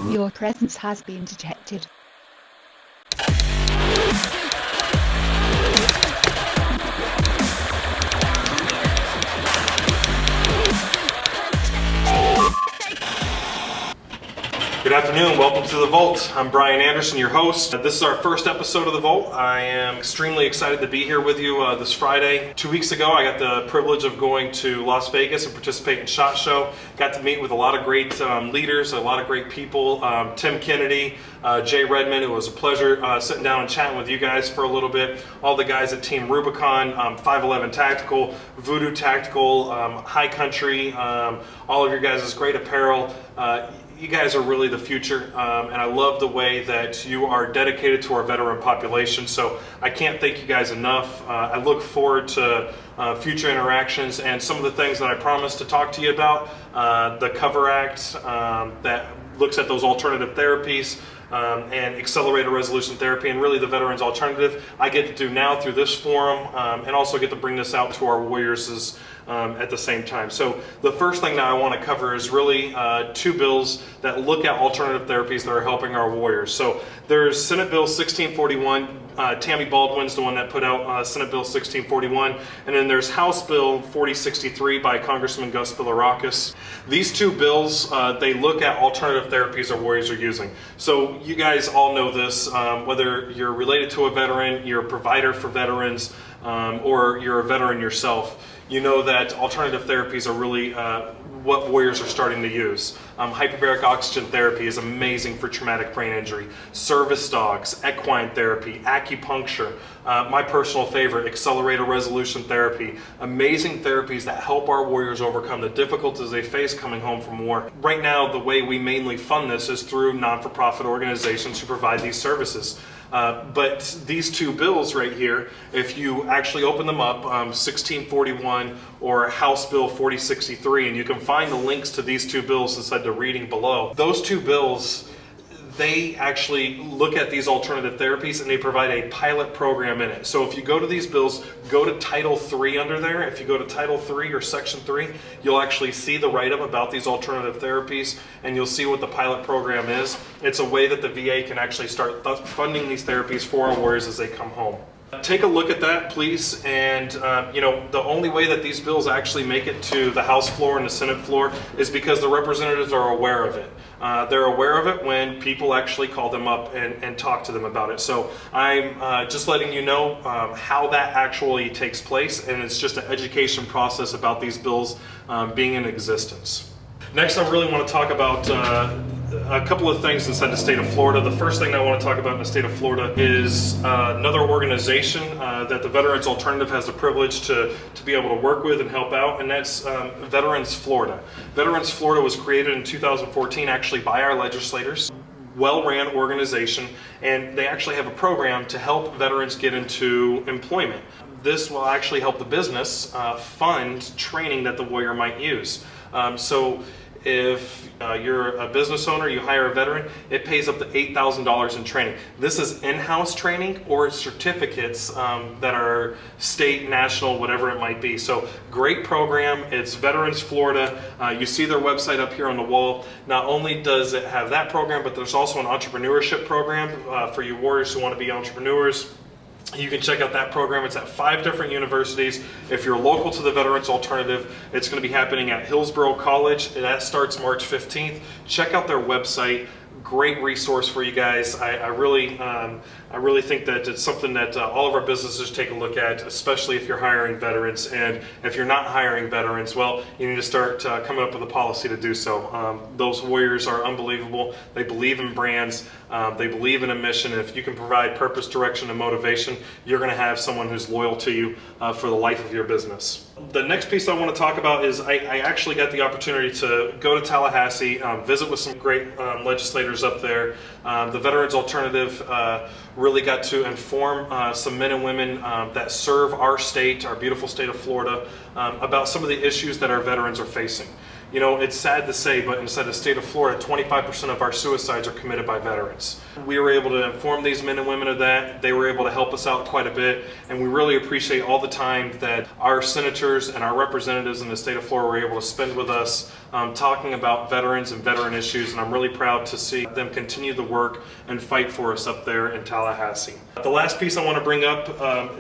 Your presence has been detected. Good afternoon, welcome to The Vault. I'm Brian Anderson, your host. This is our first episode of The Vault. I am extremely excited to be here with you this Friday. 2 weeks ago, I got the privilege of going to Las Vegas and participate in SHOT Show. Got to meet with a lot of great leaders, a lot of great people. Tim Kennedy, Jay Redmond. It was a pleasure sitting down and chatting with you guys for a little bit. All the guys at Team Rubicon, 511 Tactical, Voodoo Tactical, High Country, all of your guys' great apparel. You guys are really the future, and I love the way that you are dedicated to our veteran population, so I can't thank you guys enough. I look forward to future interactions and some of the things that I promised to talk to you about. The Cover Act that looks at those alternative therapies, and accelerated resolution therapy, and really the Veterans Alternative I get to do now through this forum, and also get to bring this out to our warriors at the same time. So the first thing that I want to cover is really two bills that look at alternative therapies that are helping our warriors. So there's Senate Bill 1641. Tammy Baldwin's the one that put out Senate Bill 1641, and then there's House Bill 4063 by Congressman Gus Bilirakis. These two bills, they look at alternative therapies our warriors are using. So you guys all know this, whether you're related to a veteran, you're a provider for veterans, or you're a veteran yourself. You know that alternative therapies are really what warriors are starting to use. Hyperbaric oxygen therapy is amazing for traumatic brain injury. Service dogs, equine therapy, acupuncture, my personal favorite, accelerated resolution therapy. Amazing therapies that help our warriors overcome the difficulties they face coming home from war. Right now, the way we mainly fund this is through non-for-profit organizations who provide these services. But these two bills right here, if you actually open them up, 1641 or House Bill 4063, and you can find the links to these two bills inside the reading below. Those two bills, they actually look at these alternative therapies and they provide a pilot program in it. So if you go to these bills, go to Title 3 under there. If you go to Title 3 or Section 3, you'll actually see the write-up about these alternative therapies, and you'll see what the pilot program is. It's a way that the VA can actually start funding these therapies for our warriors as they come home. Take a look at that, please, and the only way that these bills actually make it to the House floor and the Senate floor is because the representatives are aware of it. They're aware of it when people actually call them up and talk to them about it. So I'm just letting you know how that actually takes place, and it's just an education process about these bills being in existence. Next, I really want to talk about a couple of things inside the state of Florida. The first thing I want to talk about in the state of Florida is another organization that the Veterans Alternative has the privilege to be able to work with and help out, and that's Veterans Florida. Veterans Florida was created in 2014 actually by our legislators. Well-ran organization, and they actually have a program to help veterans get into employment. This will actually help the business fund training that the warrior might use. So if you're a business owner, you hire a veteran, it pays up to $8,000 in training. This is in-house training or certificates that are state, national, whatever it might be. So great program. It's Veterans Florida. You see their website up here on the wall. Not only does it have that program, but there's also an entrepreneurship program for you warriors who want to be entrepreneurs. You can check out that program. It's at 5 different universities. If you're local to the Veterans Alternative, it's going to be happening at Hillsborough College. That starts March 15th. Check out their website. Great resource for you guys. I really think that it's something that all of our businesses take a look at, especially if you're hiring veterans. And if you're not hiring veterans, well, you need to start coming up with a policy to do so. Those warriors are unbelievable. They believe in brands. They believe in a mission. And if you can provide purpose, direction, and motivation, you're going to have someone who's loyal to you for the life of your business. The next piece I want to talk about is I actually got the opportunity to go to Tallahassee, visit with some great legislators up there. The Veterans Alternative really got to inform some men and women that serve our state, our beautiful state of Florida, about some of the issues that our veterans are facing. You know, it's sad to say, but inside the state of Florida, 25% of our suicides are committed by veterans. We were able to inform these men and women of that. They were able to help us out quite a bit, and we really appreciate all the time that our senators and our representatives in the state of Florida were able to spend with us talking about veterans and veteran issues, and I'm really proud to see them continue the work and fight for us up there in Tallahassee. The last piece I want to bring up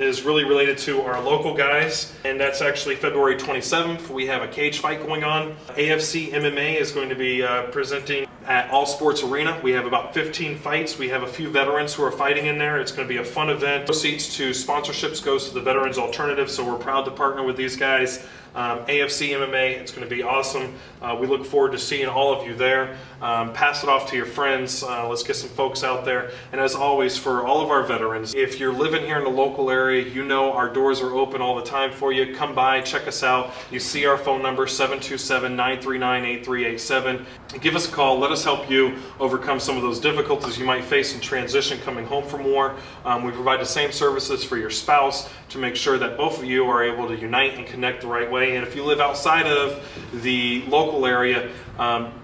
is really related to our local guys, and that's actually February 27th. We have a cage fight going on. AFC MMA is going to be presenting at All Sports Arena. We have about 15 fights. We have a few veterans who are fighting in there. It's going to be a fun event. Proceeds to sponsorships goes to the Veterans Alternative, so we're proud to partner with these guys. AFC MMA, it's going to be awesome. We look forward to seeing all of you there. Pass it off to your friends. Let's get some folks out there. And as always, for all of our veterans, if you're living here in the local area, you know our doors are open all the time for you. Come by, check us out. You see our phone number, 727-939-8387. Give us a call. Let us help you overcome some of those difficulties you might face in transition coming home from war. We provide the same services for your spouse to make sure that both of you are able to unite and connect the right way. And if you live outside of the local area,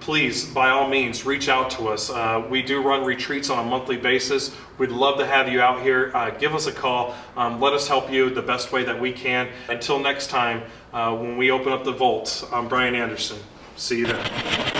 please, by all means, reach out to us. We do run retreats on a monthly basis. We'd love to have you out here. Give us a call. Let us help you the best way that we can. Until next time, when we open up the vault, I'm Brian Anderson. See you then.